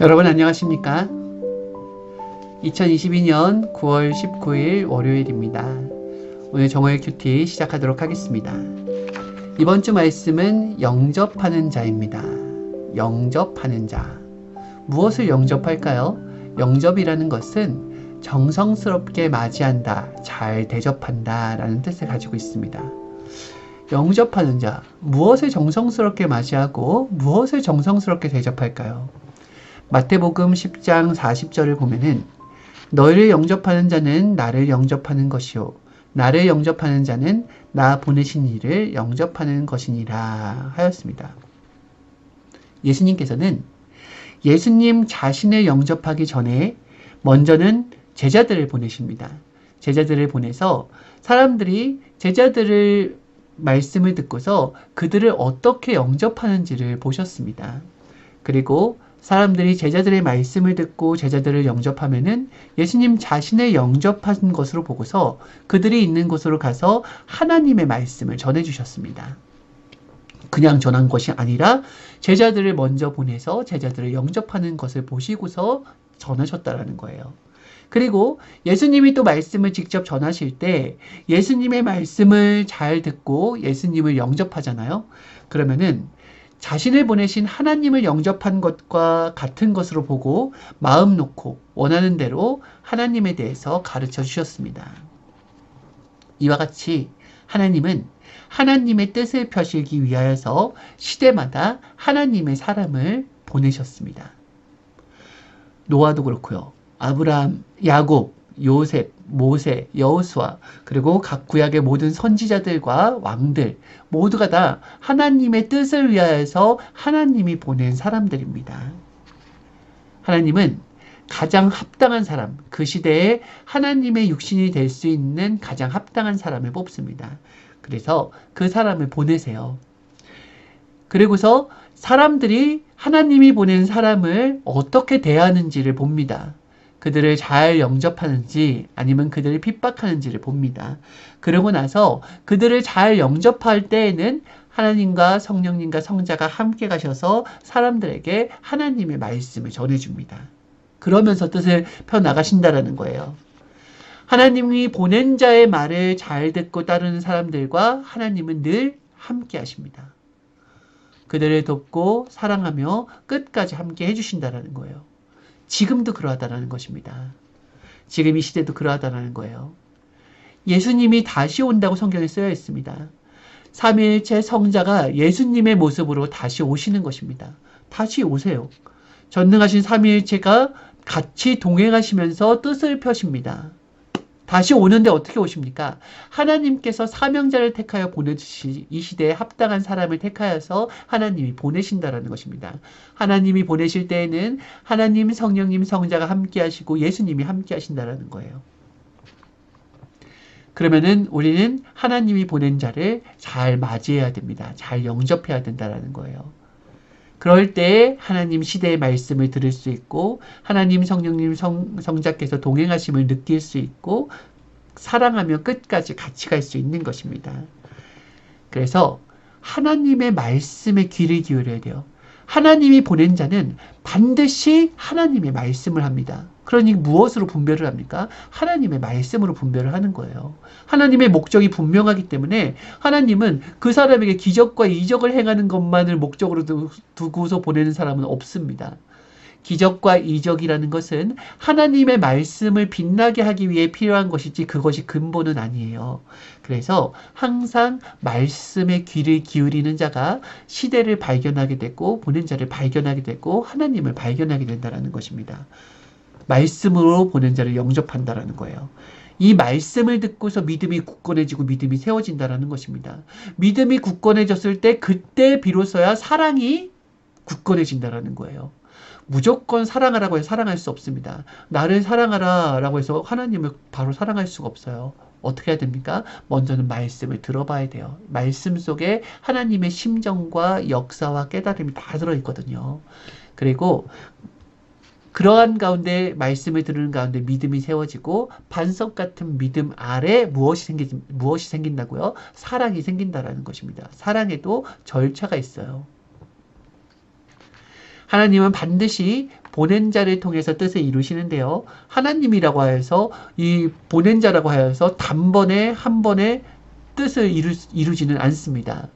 여러분 안녕하십니까? 2022년 9월 19일 월요일입니다. 오늘 정오의 큐티 시작하도록 하겠습니다. 이번 주 말씀은 영접하는 자입니다. 영접하는 자. 무엇을 영접할까요? 영접이라는 것은 정성스럽게 맞이한다, 잘 대접한다 라는 뜻을 가지고 있습니다. 영접하는 자, 무엇을 정성스럽게 맞이하고 무엇을 정성스럽게 대접할까요? 마태복음 10장 40절을 보면은 너희를 영접하는 자는 나를 영접하는 것이요 나를 영접하는 자는 나 보내신 이를 영접하는 것이니라 하였습니다. 예수님께서는 예수님 자신을 영접하기 전에 먼저는 제자들을 보내십니다. 제자들을 보내서 사람들이 제자들을 말씀을 듣고서 그들을 어떻게 영접하는지를 보셨습니다. 그리고 사람들이 제자들의 말씀을 듣고 제자들을 영접하면은 예수님 자신을 영접한 것으로 보고서 그들이 있는 곳으로 가서 하나님의 말씀을 전해주셨습니다. 그냥 전한 것이 아니라 제자들을 먼저 보내서 제자들을 영접하는 것을 보시고서 전하셨다라는 거예요. 그리고 예수님이 또 말씀을 직접 전하실 때 예수님의 말씀을 잘 듣고 예수님을 영접하잖아요. 그러면은 자신을 보내신 하나님을 영접한 것과 같은 것으로 보고 마음 놓고 원하는 대로 하나님에 대해서 가르쳐 주셨습니다. 이와 같이 하나님은 하나님의 뜻을 펴시기 위하여서 시대마다 하나님의 사람을 보내셨습니다. 노아도 그렇고요. 아브라함, 야곱, 요셉, 모세, 여호수아, 그리고 각 구약의 모든 선지자들과 왕들 모두가 다 하나님의 뜻을 위하여서 하나님이 보낸 사람들입니다. 하나님은 가장 합당한 사람, 그 시대에 하나님의 육신이 될 수 있는 가장 합당한 사람을 뽑습니다. 그래서 그 사람을 보내세요. 그리고서 사람들이 하나님이 보낸 사람을 어떻게 대하는지를 봅니다. 그들을 잘 영접하는지 아니면 그들을 핍박하는지를 봅니다. 그러고 나서 그들을 잘 영접할 때에는 하나님과 성령님과 성자가 함께 가셔서 사람들에게 하나님의 말씀을 전해줍니다. 그러면서 뜻을 펴나가신다라는 거예요. 하나님이 보낸 자의 말을 잘 듣고 따르는 사람들과 하나님은 늘 함께 하십니다. 그들을 돕고 사랑하며 끝까지 함께 해주신다라는 거예요. 지금도 그러하다는 것입니다. 지금 이 시대도 그러하다는 거예요. 예수님이 다시 온다고 성경에 쓰여 있습니다. 삼위일체 성자가 예수님의 모습으로 다시 오시는 것입니다. 다시 오세요. 전능하신 삼위일체가 같이 동행하시면서 뜻을 펴십니다. 다시 오는데 어떻게 오십니까? 하나님께서 사명자를 택하여 보내주시 이 시대에 합당한 사람을 택하여서 하나님이 보내신다라는 것입니다. 하나님이 보내실 때에는 하나님, 성령님, 성자가 함께 하시고 예수님이 함께 하신다라는 거예요. 그러면은 우리는 하나님이 보낸 자를 잘 맞이해야 됩니다. 잘 영접해야 된다라는 거예요. 그럴 때 하나님 시대의 말씀을 들을 수 있고 하나님 성령님 성자께서 동행하심을 느낄 수 있고 사랑하며 끝까지 같이 갈 수 있는 것입니다. 그래서 하나님의 말씀에 귀를 기울여야 돼요. 하나님이 보낸 자는 반드시 하나님의 말씀을 합니다. 그러니 무엇으로 분별을 합니까? 하나님의 말씀으로 분별을 하는 거예요. 하나님의 목적이 분명하기 때문에 하나님은 그 사람에게 기적과 이적을 행하는 것만을 목적으로 두고서 보내는 사람은 없습니다. 기적과 이적이라는 것은 하나님의 말씀을 빛나게 하기 위해 필요한 것이지 그것이 근본은 아니에요. 그래서 항상 말씀에 귀를 기울이는 자가 시대를 발견하게 되고 보낸 자를 발견하게 되고 하나님을 발견하게 된다는 것입니다. 말씀으로 보낸 자를 영접한다라는 거예요. 이 말씀을 듣고서 믿음이 굳건해지고 믿음이 세워진다라는 것입니다. 믿음이 굳건해졌을 때 그때 비로소야 사랑이 굳건해진다라는 거예요. 무조건 사랑하라고 해서 사랑할 수 없습니다. 나를 사랑하라 라고 해서 하나님을 바로 사랑할 수가 없어요. 어떻게 해야 됩니까? 먼저는 말씀을 들어봐야 돼요. 말씀 속에 하나님의 심정과 역사와 깨달음이 다 들어있거든요. 그리고 그러한 가운데 말씀을 들은 가운데 믿음이 세워지고 반석 같은 믿음 아래 무엇이 생긴다고요? 사랑이 생긴다라는 것입니다. 사랑에도 절차가 있어요. 하나님은 반드시 보낸 자를 통해서 뜻을 이루시는데요. 하나님이라고 하여서 이 보낸 자라고 하여서 단번에 한 번에 뜻을 이루지는 않습니다.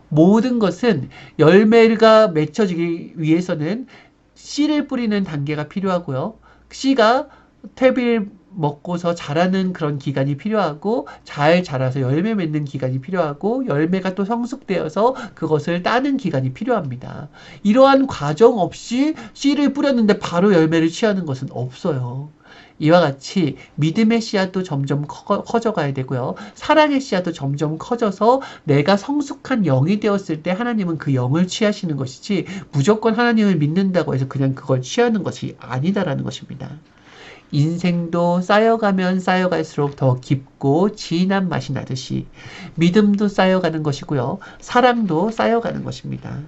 모든 것은 열매가 맺혀지기 위해서는 씨를 뿌리는 단계가 필요하고요. 씨가 퇴비를 먹고서 자라는 그런 기간이 필요하고 잘 자라서 열매 맺는 기간이 필요하고 열매가 또 성숙되어서 그것을 따는 기간이 필요합니다. 이러한 과정 없이 씨를 뿌렸는데 바로 열매를 취하는 것은 없어요. 이와 같이 믿음의 씨앗도 점점 커져가야 되고요. 사랑의 씨앗도 점점 커져서 내가 성숙한 영이 되었을 때 하나님은 그 영을 취하시는 것이지 무조건 하나님을 믿는다고 해서 그냥 그걸 취하는 것이 아니다라는 것입니다. 인생도 쌓여가면 쌓여갈수록 더 깊고 진한 맛이 나듯이 믿음도 쌓여가는 것이고요. 사랑도 쌓여가는 것입니다.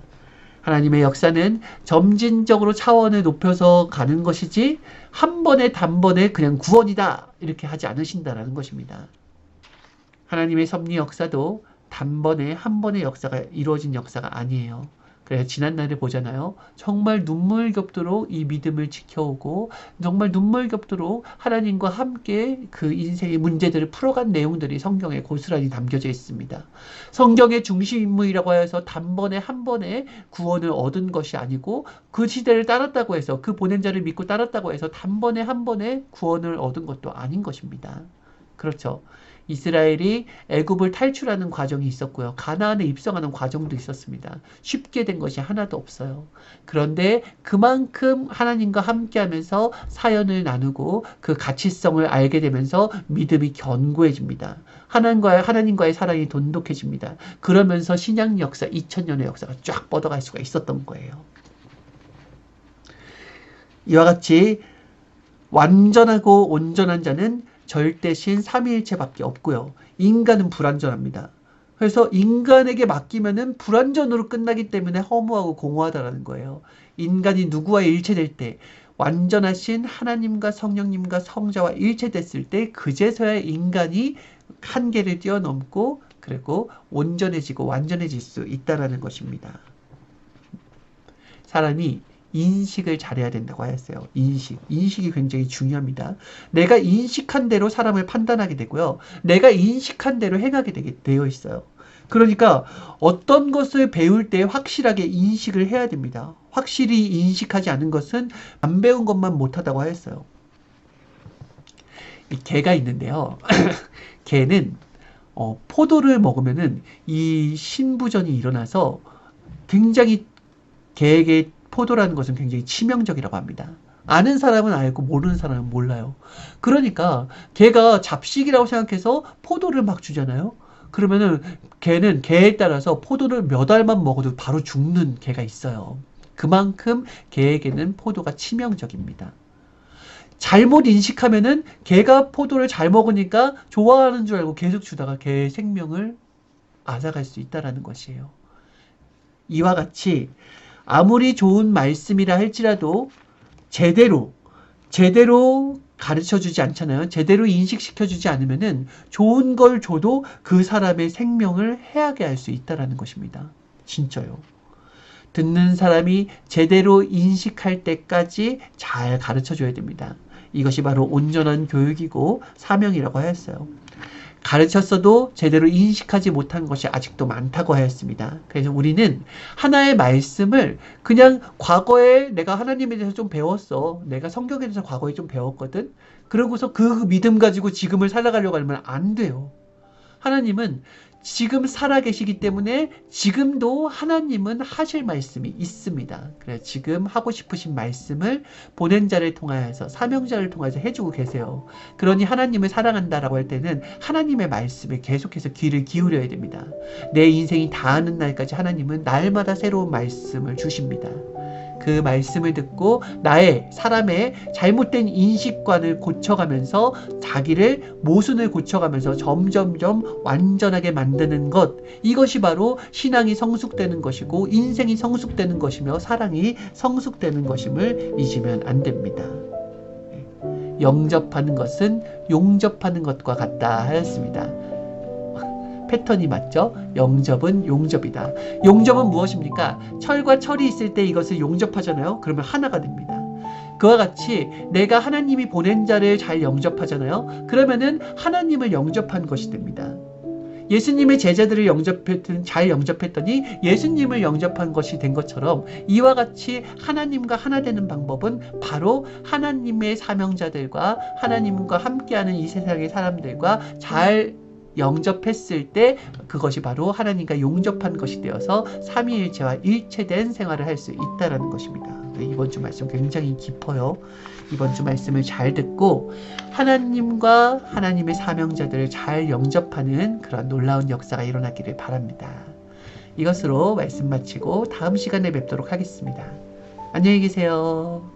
하나님의 역사는 점진적으로 차원을 높여서 가는 것이지 한 번에 단번에 그냥 구원이다 이렇게 하지 않으신다라는 것입니다. 하나님의 섭리 역사도 단번에 한 번의 역사가 이루어진 역사가 아니에요. 그래서 지난날을 보잖아요. 정말 눈물겹도록 이 믿음을 지켜오고 정말 눈물겹도록 하나님과 함께 그 인생의 문제들을 풀어간 내용들이 성경에 고스란히 담겨져 있습니다. 성경의 중심 인물이라고 해서 단번에 한 번에 구원을 얻은 것이 아니고 그 시대를 따랐다고 해서 그 보낸 자를 믿고 따랐다고 해서 단번에 한 번에 구원을 얻은 것도 아닌 것입니다. 그렇죠. 이스라엘이 애굽을 탈출하는 과정이 있었고요. 가나안에 입성하는 과정도 있었습니다. 쉽게 된 것이 하나도 없어요. 그런데 그만큼 하나님과 함께하면서 사연을 나누고 그 가치성을 알게 되면서 믿음이 견고해집니다. 하나님과의 사랑이 돈독해집니다. 그러면서 신약 역사, 2000년의 역사가 쫙 뻗어갈 수가 있었던 거예요. 이와 같이 완전하고 온전한 자는 절대신 삼위일체밖에 없고요. 인간은 불완전합니다. 그래서 인간에게 맡기면은 불완전으로 끝나기 때문에 허무하고 공허하다라는 거예요. 인간이 누구와 일체될 때 완전하신 하나님과 성령님과 성자와 일체됐을 때 그제서야 인간이 한계를 뛰어넘고 그리고 온전해지고 완전해질 수 있다라는 것입니다. 사람이 인식을 잘해야 된다고 하였어요. 인식이 굉장히 중요합니다. 내가 인식한 대로 사람을 판단하게 되고요. 내가 인식한 대로 행하게 되어 있어요. 그러니까 어떤 것을 배울 때 확실하게 인식을 해야 됩니다. 확실히 인식하지 않은 것은 안 배운 것만 못하다고 하였어요. 이 개가 있는데요. 개는 포도를 먹으면은 이 신부전이 일어나서 굉장히 개에게 포도라는 것은 굉장히 치명적이라고 합니다. 아는 사람은 알고 모르는 사람은 몰라요. 그러니까 개가 잡식이라고 생각해서 포도를 막 주잖아요. 그러면은 개는 개에 따라서 포도를 몇 알만 먹어도 바로 죽는 개가 있어요. 그만큼 개에게는 포도가 치명적입니다. 잘못 인식하면은 개가 포도를 잘 먹으니까 좋아하는 줄 알고 계속 주다가 개의 생명을 앗아갈 수 있다는 것이에요. 이와 같이 아무리 좋은 말씀이라 할지라도 제대로 가르쳐주지 않잖아요. 제대로 인식시켜주지 않으면은 좋은 걸 줘도 그 사람의 생명을 해하게 할 수 있다는 것입니다. 진짜요. 듣는 사람이 제대로 인식할 때까지 잘 가르쳐줘야 됩니다. 이것이 바로 온전한 교육이고 사명이라고 하였어요. 가르쳤어도 제대로 인식하지 못한 것이 아직도 많다고 하였습니다. 그래서 우리는 하나의 말씀을 그냥 과거에 내가 하나님에 대해서 좀 배웠어. 내가 성경에 대해서 과거에 좀 배웠거든. 그러고서 그 믿음 가지고 지금을 살아가려고 하면 안 돼요. 하나님은 지금 살아계시기 때문에 지금도 하나님은 하실 말씀이 있습니다. 그래서 지금 하고 싶으신 말씀을 보낸 자를 통하여서 사명자를 통해서 해주고 계세요. 그러니 하나님을 사랑한다라고 할 때는 하나님의 말씀에 계속해서 귀를 기울여야 됩니다. 내 인생이 다하는 날까지 하나님은 날마다 새로운 말씀을 주십니다. 그 말씀을 듣고 사람의 잘못된 인식관을 고쳐가면서 자기를 모순을 고쳐가면서 점점점 완전하게 만드는 것, 이것이 바로 신앙이 성숙되는 것이고 인생이 성숙되는 것이며 사랑이 성숙되는 것임을 잊으면 안 됩니다. 영접하는 것은 용접하는 것과 같다 하였습니다. 패턴이 맞죠? 영접은 용접이다. 용접은 무엇입니까? 철과 철이 있을 때 이것을 용접하잖아요. 그러면 하나가 됩니다. 그와 같이 내가 하나님이 보낸 자를 잘 영접하잖아요. 그러면은 하나님을 영접한 것이 됩니다. 예수님의 제자들을 잘 영접했더니 예수님을 영접한 것이 된 것처럼 이와 같이 하나님과 하나 되는 방법은 바로 하나님의 사명자들과 하나님과 함께하는 이 세상의 사람들과 잘 영접했을 때 그것이 바로 하나님과 용접한 것이 되어서 삼위일체와 일체된 생활을 할 수 있다는 것입니다. 이번 주 말씀 굉장히 깊어요. 이번 주 말씀을 잘 듣고 하나님과 하나님의 사명자들을 잘 영접하는 그런 놀라운 역사가 일어나기를 바랍니다. 이것으로 말씀 마치고 다음 시간에 뵙도록 하겠습니다. 안녕히 계세요.